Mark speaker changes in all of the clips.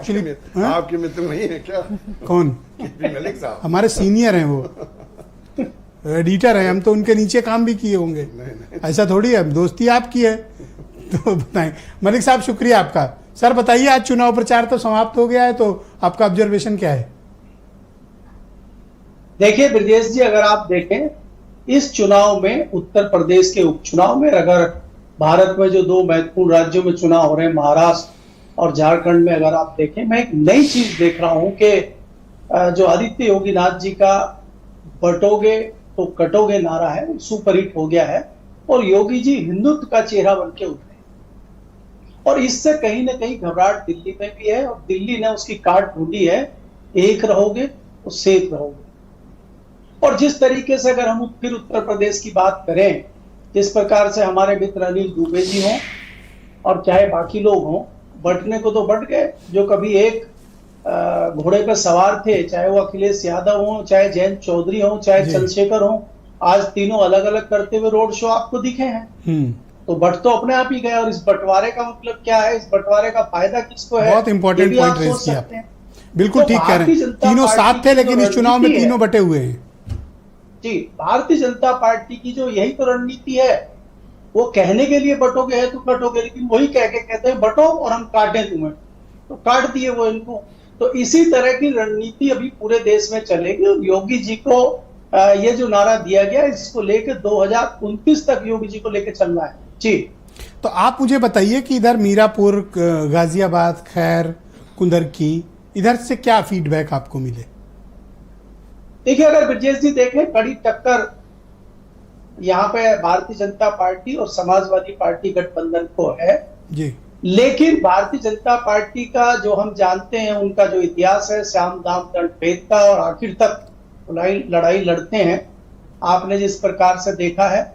Speaker 1: Actually
Speaker 2: आपके मित्र नहीं है क्या?
Speaker 1: कौन?
Speaker 2: मलिक साहब
Speaker 1: हमारे सीनियर हैं, वो एडिटर हैं, हम तो उनके नीचे काम भी किए होंगे। ऐसा थोड़ी है, दोस्ती आपकी है। तो बताएं मलिक साहब, शुक्रिया आपका। सर बताइए, आज चुनाव प्रचार तो समाप्त हो गया है, तो आपका ऑब्जर्वेशन क्या है?
Speaker 3: देखिए ब्रजेश जी, अगर आप देखें इस चुनाव में, उत्तर प्रदेश के उपचुनाव में, अगर भारत में जो दो महत्वपूर्ण राज्यों में चुनाव हो रहे हैं, महाराष्ट्र और झारखंड में, अगर आप देखें, मैं एक नई चीज देख रहा हूं कि जो आदित्य योगीनाथ जी का बटोगे तो कटोगे नारा है, सुपरहिट हो गया है और योगी जी हिंदुत्व का चेहरा बन के उठे और इससे कहीं ना कहीं घबराहट दिल्ली में भी है और दिल्ली ने उसकी काट ढूंढी है, एक रहोगे तो सेफ रहोगे। और जिस तरीके से अगर हम फिर उत्तर प्रदेश की बात करें, जिस प्रकार से हमारे मित्र अनिल दुबे जी हों और चाहे बाकी लोग हों, बंटने को तो बंट गए। जो कभी एक घोड़े पर सवार थे, चाहे वो अखिलेश यादव हो, चाहे जयंत चौधरी हो, चाहे चंद्रशेखर हो, आज तीनों अलग अलग करते हुए रोड शो आपको दिखे हैं। तो बट तो अपने आप ही गए। और इस बंटवारे का मतलब क्या है, इस बंटवारे का फायदा किसको है?
Speaker 1: बहुत इंपॉर्टेंट पॉइंट रेज किया आपने। बिल्कुल ठीक कह रहे हैं, तीनों साथ थे लेकिन इस चुनाव में तीनों बटे हुए हैं।
Speaker 3: जी, भारतीय जनता पार्टी की जो यही तो रणनीति है, वो कहने के लिए बटोगे है तो कटोगे, लेकिन वही कह के कहते हैं बटो और हम काटें तुम्हें, तो काट दिए वो इनको। तो इसी तरह की रणनीति अभी पूरे देश में चलेगी और योगी जी को ये जो नारा दिया गया, इसको लेकर 2029 तक योगी जी को लेकर चलना है। जी,
Speaker 1: तो आप मुझे बताइए कि इधर मीरापुर, गाजियाबाद, खैर, कुंदरकी, इधर से क्या फीडबैक आपको मिले?
Speaker 3: देखिए, अगर ब्रजेश जी देखें, बड़ी टक्कर यहाँ पे भारतीय जनता पार्टी और समाजवादी पार्टी गठबंधन को है
Speaker 1: जी।
Speaker 3: लेकिन भारतीय जनता पार्टी का जो हम जानते हैं, उनका जो इतिहास है श्याम दाम दंड भेद का, और आखिर तक लड़ाई लड़ते हैं, आपने जिस प्रकार से देखा है,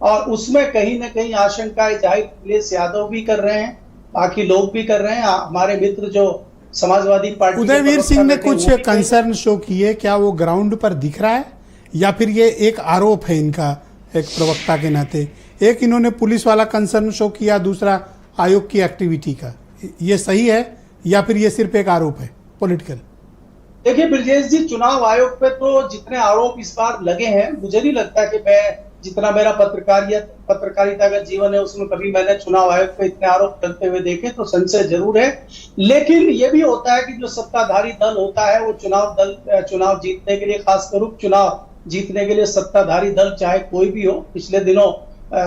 Speaker 3: और उसमें कहीं ना कहीं आशंकाएं जाहिर अखिलेश यादव भी कर रहे हैं, बाकी लोग भी कर रहे हैं। हमारे मित्र जो समाजवादी पार्टी,
Speaker 1: उदयवीर सिंह ने कुछ कंसर्न शो किए, क्या वो ग्राउंड पर दिख रहा है या फिर ये एक आरोप है इनका, एक प्रवक्ता के नाते? एक इन्होंने पुलिस वाला कंसर्न शो किया, दूसरा आयोग की एक्टिविटी का। ये सही है या फिर ये सिर्फ एक आरोप है पॉलिटिकल?
Speaker 3: देखिए ब्रजेश जी, चुनाव आयोग पे तो जितने आरोप इस बार लगे हैं, मुझे नहीं लगता कि मैं, जितना मेरा पत्रकारिता का जीवन है, उसमें कभी मैंने चुनाव आयोग पे इतने आरोप करते हुए देखे, तो संशय जरूर है। लेकिन ये भी होता है कि जो सत्ताधारी दल होता है, वो चुनाव जीतने के लिए, खासकर उपचुनाव जीतने के लिए सत्ताधारी दल चाहे कोई भी हो, पिछले दिनों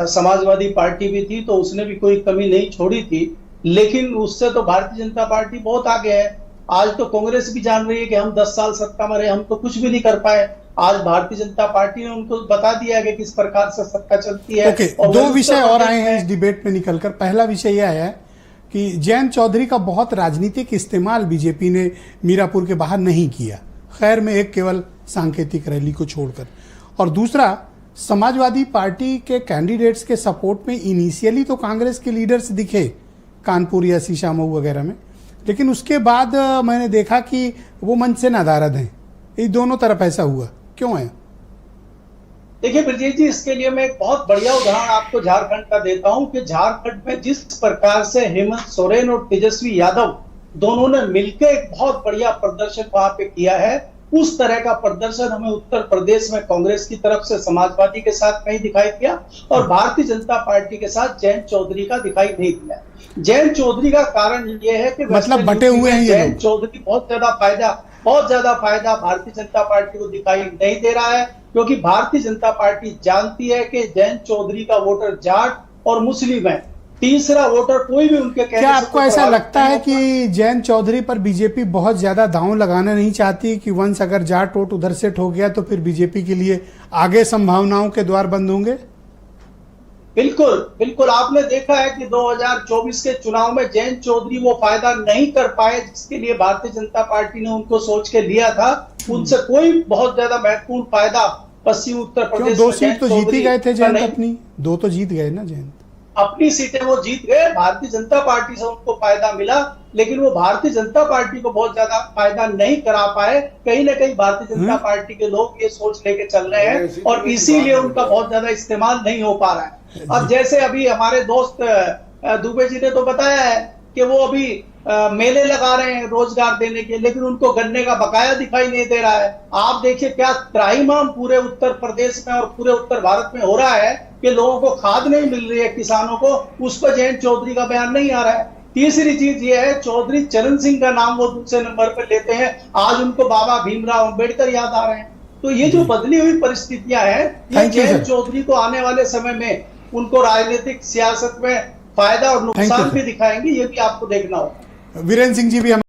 Speaker 3: समाजवादी पार्टी भी थी तो उसने भी कोई कमी नहीं छोड़ी थी, लेकिन उससे तो भारतीय जनता पार्टी बहुत आगे है। आज तो कांग्रेस भी जान रही है कि हम 10 साल सत्ता में रहे, हम तो कुछ भी नहीं कर पाए। आज भारतीय जनता पार्टी ने उनको बता दिया है कि किस प्रकार से सत्ता चलती है।
Speaker 1: और दो विषय और आए हैं इस डिबेट में निकलकर। पहला विषय यह है कि जयंत चौधरी का बहुत राजनीतिक इस्तेमाल बीजेपी ने मीरापुर के बाहर नहीं किया, खैर में एक केवल सांकेतिक रैली को छोड़कर। और दूसरा, समाजवादी पार्टी के कैंडिडेट्स के सपोर्ट में इनिशियली तो कांग्रेस के लीडर्स दिखे कानपुर या शीशामऊ वगैरह में, लेकिन उसके बाद मैंने देखा कि वो मंच से नादारद हैं। ये दोनों तरफ ऐसा हुआ, क्यों है?
Speaker 3: देखिए ब्रजेश जी, इसके लिए मैं एक बहुत बढ़िया उदाहरण आपको झारखंड का देता हूं कि झारखंड में जिस प्रकार से हेमंत सोरेन और तेजस्वी यादव दोनों ने मिलकर एक बहुत बढ़िया प्रदर्शन वहां पे किया है, उस तरह का प्रदर्शन हमें उत्तर प्रदेश में कांग्रेस की तरफ से समाजवादी के साथ नहीं दिखाई दिया और भारतीय जनता पार्टी के साथ जयंत चौधरी का दिखाई नहीं दिया। जयंत चौधरी का कारण यह है कि
Speaker 1: मतलब बटे हुए हैं
Speaker 3: जयंत चौधरी बहुत ज्यादा फायदा भारतीय जनता पार्टी को दिखाई नहीं दे रहा है, क्योंकि भारतीय जनता पार्टी जानती है कि जयंत चौधरी का वोटर जाट और मुस्लिम है, तीसरा वोटर कोई भी उनके कहने।
Speaker 1: क्या आपको ऐसा लगता है कि जयंत चौधरी पर बीजेपी बहुत ज्यादा दांव लगाना नहीं चाहती कि वंस अगर जाट वोट उधर सेट हो गया तो फिर बीजेपी के लिए आगे संभावनाओं के द्वार बंद होंगे?
Speaker 3: बिल्कुल बिल्कुल, आपने देखा है कि 2024 के चुनाव में जयंत चौधरी वो फायदा नहीं कर पाए जिसके लिए भारतीय जनता पार्टी ने उनको सोच के लिया था। उनसे कोई बहुत ज्यादा महत्वपूर्ण फायदा पश्चिम उत्तर प्रदेश में
Speaker 1: 2 सीट तो जीत ही गए थे जयंत, अपनी 2 तो जीत गए ना जयंत,
Speaker 3: अपनी सीटें वो जीत गए। भारतीय जनता पार्टी से उनको फायदा मिला, लेकिन वो भारतीय जनता पार्टी को बहुत ज्यादा फायदा नहीं करा पाए। कहीं ना कहीं भारतीय जनता पार्टी के लोग ये सोच लेके चल रहे हैं और इसीलिए उनका बहुत ज्यादा इस्तेमाल नहीं हो पा रहा है। अब जैसे अभी हमारे दोस्त दुबे जी ने तो बताया है कि वो अभी मेले लगा रहे हैं रोजगार देने के, लेकिन उनको गन्ने का बकाया दिखाई नहीं दे रहा है। आप देखिए क्या त्राहिमाम पूरे उत्तर प्रदेश में और पूरे उत्तर भारत में हो रहा है कि लोगों को खाद नहीं मिल रही है, किसानों को, उस पर जयंत चौधरी का बयान नहीं आ रहा है। तीसरी चीज ये है, चौधरी चरण सिंह का नाम वो दूसरे नंबर पर लेते हैं, आज उनको बाबा भीमराव अंबेडकर याद आ रहे हैं। तो ये जो बदली हुई परिस्थितियां हैं, ये
Speaker 1: Thank you,
Speaker 3: Jayant
Speaker 1: sir.
Speaker 3: Chaudhary को आने वाले समय में उनको राजनीतिक सियासत में फायदा और नुकसान
Speaker 1: sir.
Speaker 3: भी दिखाएंगे, ये भी आपको देखना होगा।
Speaker 1: वीरेंद्र सिंह जी भी हम